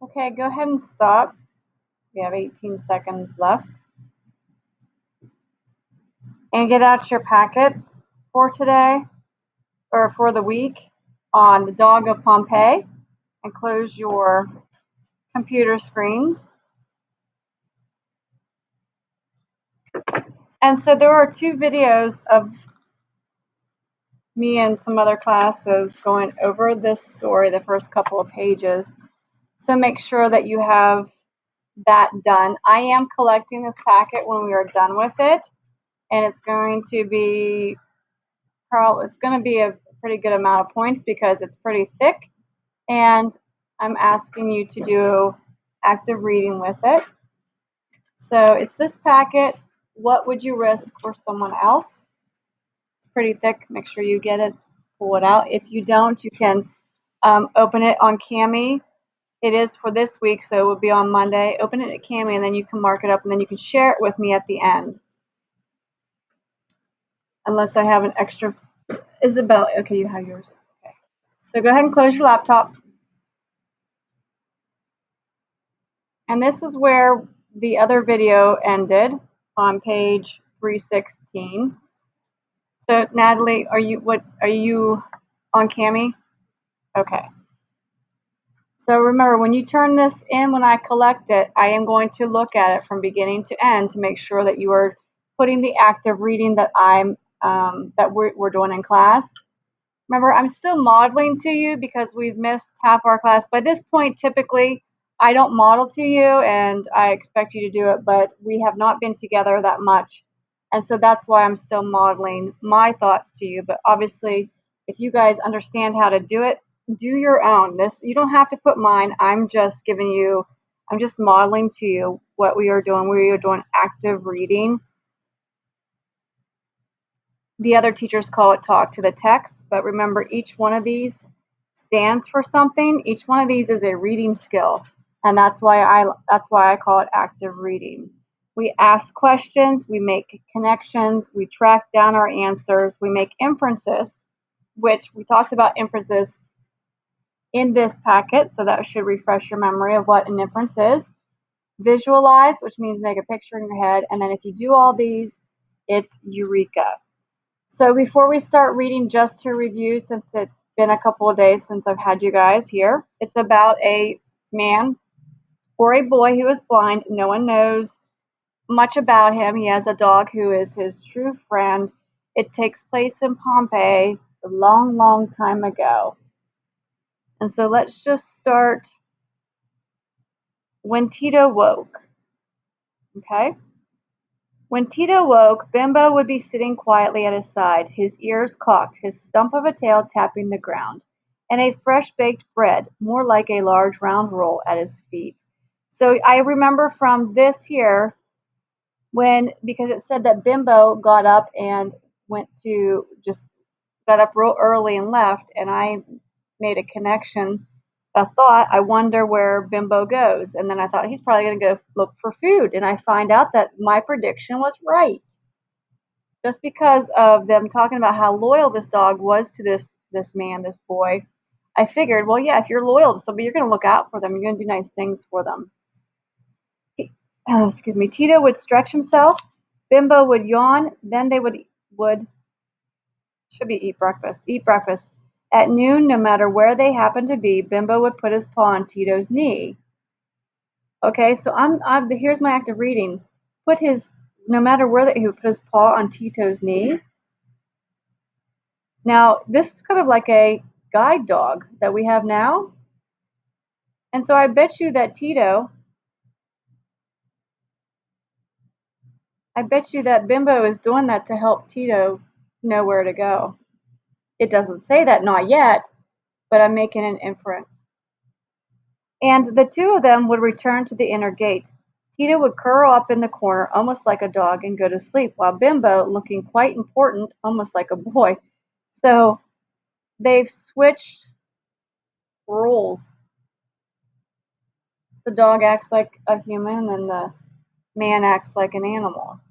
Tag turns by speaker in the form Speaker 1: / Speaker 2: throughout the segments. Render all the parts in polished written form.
Speaker 1: Okay, go ahead and stop. We have 18 seconds left. And get out your packets for today, or for the week, on the Dog of Pompeii, and close your computer screens. And so there are 2 videos of me and some other classes going over this story, the first couple of pages. So make sure that you have that done. I am collecting this packet when we are done with it, and it's going to be a pretty good amount of points because it's pretty thick, and I'm asking you to do active reading with it. So it's this packet. What would you risk for someone else? It's pretty thick. Make sure you get it, pull it out. If you don't, you can open it on Cami. It is for this week, so it will be on Monday. Open it at Cami, and then you can mark it up, and then you can share it with me at the end. Unless I have an extra. Isabel, okay, you have yours. Okay. So go ahead and close your laptops. And this is where the other video ended, on page 316. So Natalie, are you on Cami? Okay. So remember, when you turn this in, when I collect it, I am going to look at it from beginning to end to make sure that you are putting the active reading that we're doing in class. Remember, I'm still modeling to you because we've missed half our class. By this point, typically, I don't model to you, and I expect you to do it, but we have not been together that much. And so that's why I'm still modeling my thoughts to you. But obviously, if you guys understand how to do it, do your own. You don't have to put mine. I'm just modeling to you what we are doing. We are doing active reading. The other teachers call it talk to the text, but remember, each one of these stands for something. Each one of these is a reading skill, and that's why I call it active reading. We ask questions, we make connections, we track down our answers, we make inferences, which we talked about inferences in this packet, so that should refresh your memory of what an inference is. Visualize, which means make a picture in your head, and then if you do all these, it's Eureka. So before we start reading, just to review, since it's been a couple of days since I've had you guys here, it's about a man or a boy who is blind. No one knows much about him. He has a dog who is his true friend. It takes place in Pompeii a long, long time ago. And so let's just start when Tito woke. Okay? When Tito woke, Bimbo would be sitting quietly at his side, his ears cocked, his stump of a tail tapping the ground, and a fresh-baked bread, more like a large round roll, at his feet. So I remember from this here, because it said that Bimbo got up and got up real early and left, and I made a connection. I thought, I wonder where Bimbo goes. And then I thought, he's probably going to go look for food. And I find out that my prediction was right. Just because of them talking about how loyal this dog was to this man, this boy, I figured, well, yeah, if you're loyal to somebody, you're going to look out for them. You're going to do nice things for them. Tito would stretch himself. Bimbo would yawn. Then they would eat breakfast. At noon, no matter where they happened to be, Bimbo would put his paw on Tito's knee. Okay, so here's my active reading. No matter where he would put his paw on Tito's knee. Now, this is kind of like a guide dog that we have now. And so I bet you that Bimbo is doing that to help Tito know where to go. It doesn't say that, not yet, but I'm making an inference. And the two of them would return to the inner gate. Tito would curl up in the corner, almost like a dog, and go to sleep, while Bimbo, looking quite important, almost like a boy. So they've switched roles. The dog acts like a human, and the man acts like an animal.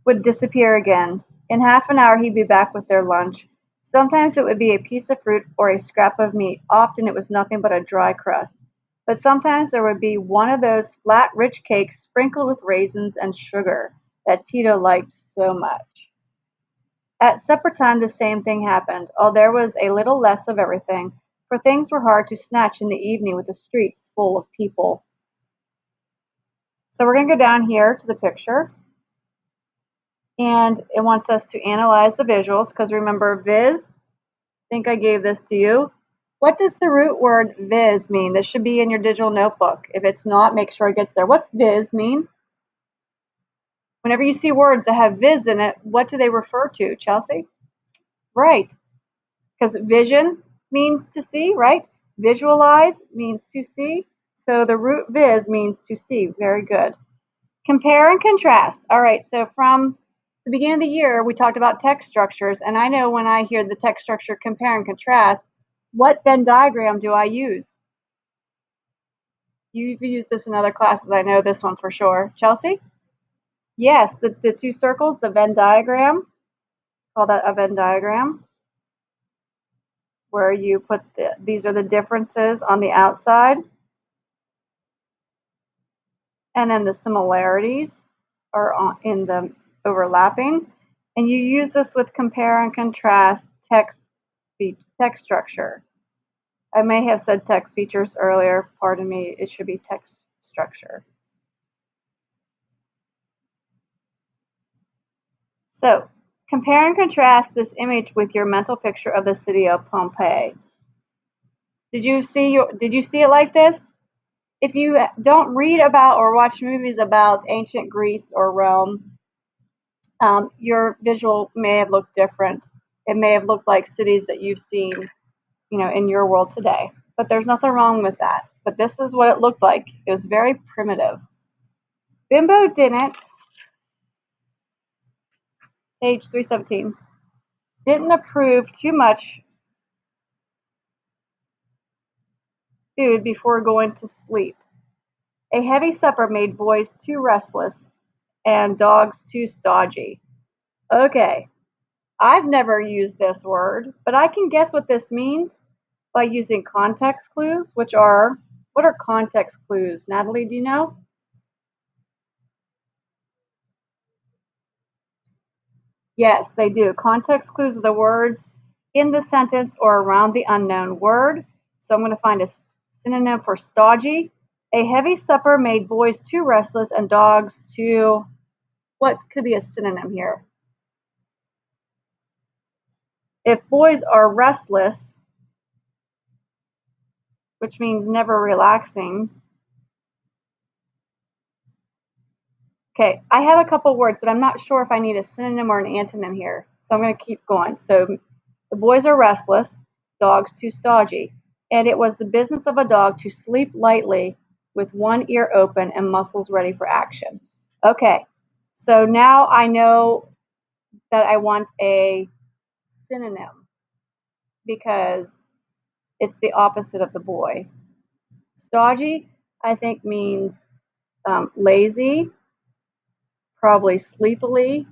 Speaker 1: Would disappear again. In half an hour, he'd be back with their lunch. Sometimes it would be a piece of fruit or a scrap of meat. Often it was nothing but a dry crust. But sometimes there would be one of those flat, rich cakes sprinkled with raisins and sugar that Tito liked so much. At supper time the same thing happened, although there was a little less of everything, for things were hard to snatch in the evening with the streets full of people. So we're going to go down here to the picture, and it wants us to analyze the visuals, because remember viz, I think I gave this to you. What does the root word viz mean? This should be in your digital notebook. If it's not, make sure it gets there. What's viz mean? Whenever you see words that have viz in it, what do they refer to, Chelsea? Right, because vision means to see, right? Visualize means to see. So the root viz means to see. Very good. Compare and contrast. All right, so from the beginning of the year, we talked about text structures, and I know when I hear the text structure compare and contrast, what Venn diagram do I use? You've used this in other classes. I know this one for sure. Chelsea? Yes, the two circles, the Venn diagram. Call that a Venn diagram, where you put these are the differences on the outside, and then the similarities are in the overlapping. And you use this with compare and contrast text structure. I may have said text features earlier. Pardon me. It should be text structure. So compare and contrast this image with your mental picture of the city of Pompeii. Did you see it like this? If you don't read about or watch movies about ancient Greece or Rome, your visual may have looked different. It may have looked like cities that you've seen, in your world today. But there's nothing wrong with that. But this is what it looked like. It was very primitive. Bimbo page 317, didn't approve too much food before going to sleep. A heavy supper made boys too restless and dogs too stodgy. Okay, I've never used this word, but I can guess what this means by using context clues, what are context clues? Natalie, do you know? Yes, they do. Context clues are the words in the sentence or around the unknown word. So I'm going to find a synonym for stodgy. A heavy supper made boys too restless and dogs too, what could be a synonym here? If boys are restless, which means never relaxing. Okay, I have a couple words, but I'm not sure if I need a synonym or an antonym here. So I'm going to keep going. So the boys are restless, dogs too stodgy. And it was the business of a dog to sleep lightly with one ear open and muscles ready for action. Okay, so now I know that I want a synonym because it's the opposite of the boy. Stodgy, I think, means lazy, probably sleepily,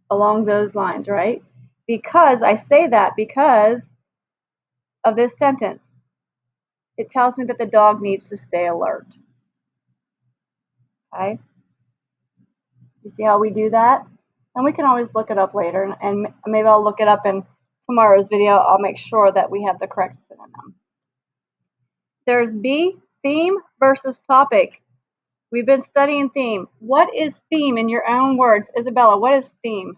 Speaker 1: along those lines, right? Because I say that because of this sentence. It tells me that the dog needs to stay alert. Okay? Do you see how we do that? And we can always look it up later, and maybe I'll look it up in tomorrow's video. I'll make sure that we have the correct synonym. There's B, theme versus topic. We've been studying theme. What is theme in your own words? Isabella, what is theme?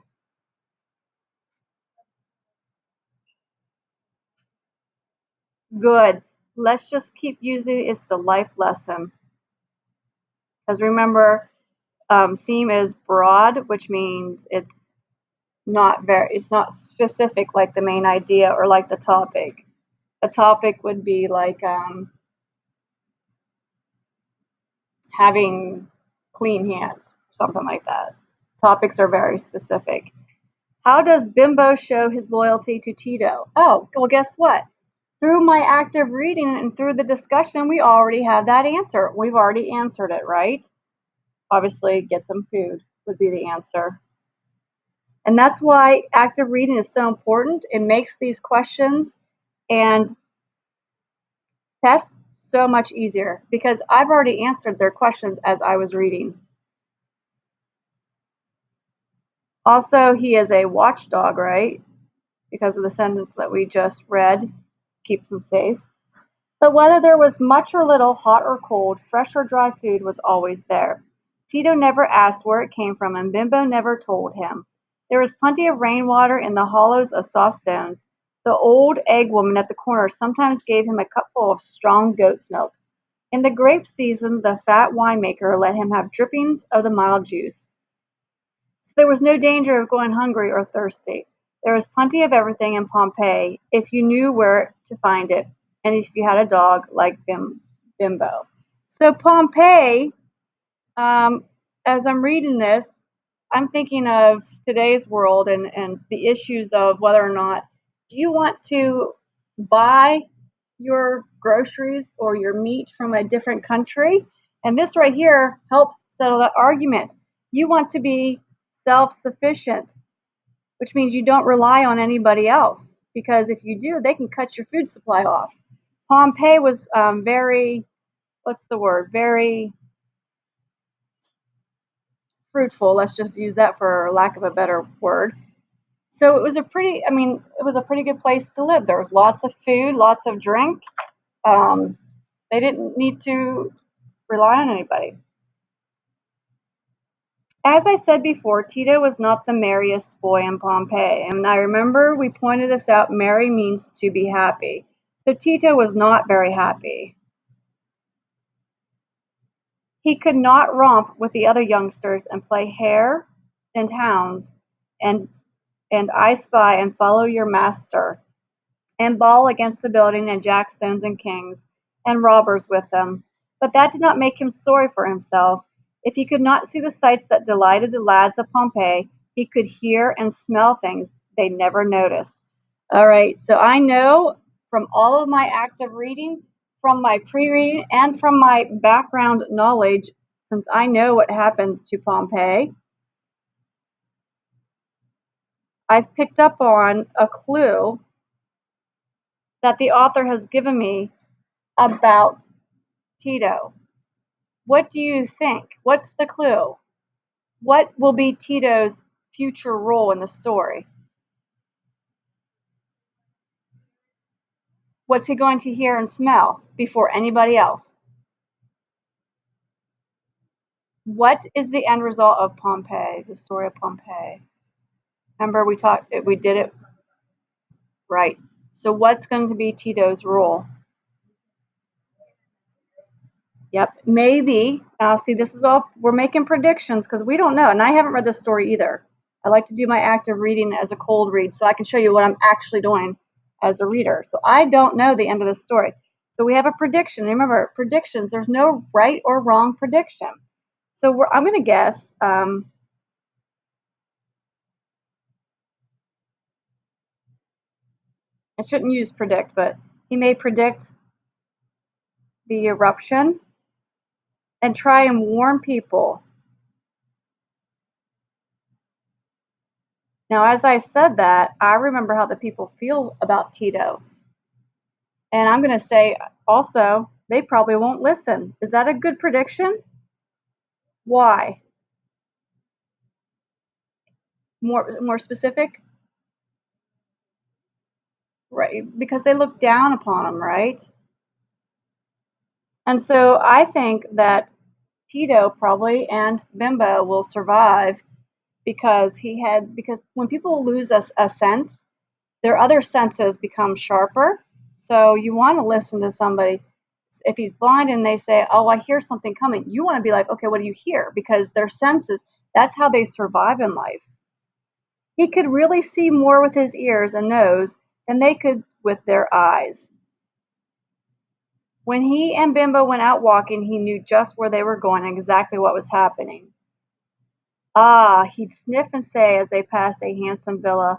Speaker 1: Good. Let's just keep using it's the life lesson. Because remember, theme is broad, which means it's not specific like the main idea or like the topic. A topic would be like having clean hands, something like that. Topics are very specific. How does Bimbo show his loyalty to Tito? Oh, well, guess what? Through my active reading and through the discussion, we already have that answer. We've already answered it, right? Obviously, get some food would be the answer. And that's why active reading is so important. It makes these questions and tests so much easier because I've already answered their questions as I was reading. Also, he is a watchdog, right? Because of the sentence that we just read, keeps him safe. But whether there was much or little, hot or cold, fresh or dry food was always there. Tito never asked where it came from, and Bimbo never told him. There was plenty of rainwater in the hollows of soft stones. The old egg woman at the corner sometimes gave him a cupful of strong goat's milk. In the grape season, the fat winemaker let him have drippings of the mild juice. So there was no danger of going hungry or thirsty. There was plenty of everything in Pompeii if you knew where to find it, and if you had a dog like Bimbo. So Pompeii, um, as I'm reading this, I'm thinking of today's world and the issues of whether or not do you want to buy your groceries or your meat from a different country? And this right here helps settle that argument. You want to be self-sufficient, which means you don't rely on anybody else because if you do, they can cut your food supply off. Pompeii was very, what's the word? Very fruitful. Let's just use that for lack of a better word. So it was a pretty, it was a pretty good place to live. There was lots of food, lots of drink. Um, they didn't need to rely on anybody. As I said before, Tito was not the merriest boy in Pompeii, and I remember we pointed this out. Merry means to be happy. So Tito was not very happy. He could not romp with the other youngsters and play hare and hounds and and I spy and follow your master and ball against the building and jack stones and kings and robbers with them. But that did not make him sorry for himself. If he could not see the sights that delighted the lads of Pompeii, he could hear and smell things they never noticed. All right, so I know from all of my active reading, from my pre-reading, and from my background knowledge, since I know what happened to Pompeii, I've picked up on a clue that the author has given me about Tito. What do you think? What's the clue? What will be Tito's future role in the story? What's he going to hear and smell before anybody else? What is the end result of Pompeii, the story of Pompeii? Remember we did it right. So what's going to be Tito's role? Yep, maybe. Now, see, this is all, we're making predictions because we don't know. And I haven't read this story either. I like to do my active reading as a cold read so I can show you what I'm actually doing as a reader. So I don't know the end of the story. So we have a prediction. Remember, predictions, there's no right or wrong prediction. So I'm going to guess. I shouldn't use predict, but he may predict the eruption and try and warn people. Now, as I said that, I remember how the people feel about Tito. And I'm going to say also, they probably won't listen. Is that a good prediction? Why? More specific? Right, because they look down upon him, right? And so I think that Tito probably and Bimbo will survive because when people lose a sense, their other senses become sharper. So you want to listen to somebody. If he's blind and they say, "Oh, I hear something coming," you want to be like, "Okay, what do you hear?" Because their senses, that's how they survive in life. He could really see more with his ears and nose than they could with their eyes. When he and Bimbo went out walking, he knew just where they were going and exactly what was happening. Ah, he'd sniff and say as they passed a handsome villa,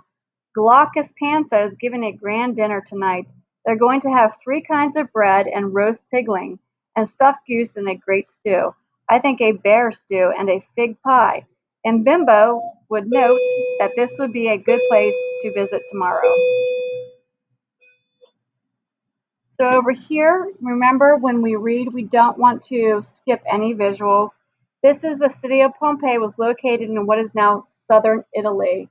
Speaker 1: Glaucus Pansa is giving a grand dinner tonight. They're going to have 3 kinds of bread and roast pigling, and stuffed goose and a great stew. I think a bear stew and a fig pie. And Bimbo would note that this would be a good place to visit tomorrow. So over here, remember when we read, we don't want to skip any visuals. This is the city of Pompeii, was located in what is now southern Italy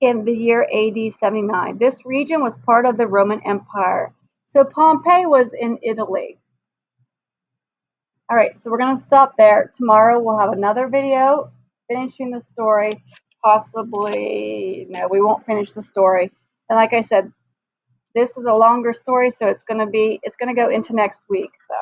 Speaker 1: in the year AD 79. This region was part of the Roman Empire. So Pompeii was in Italy. All right, so we're going to stop there. Tomorrow we'll have another video finishing the story. Possibly, no, we won't finish the story. And like I said, this is a longer story, so it's going to go into next week. So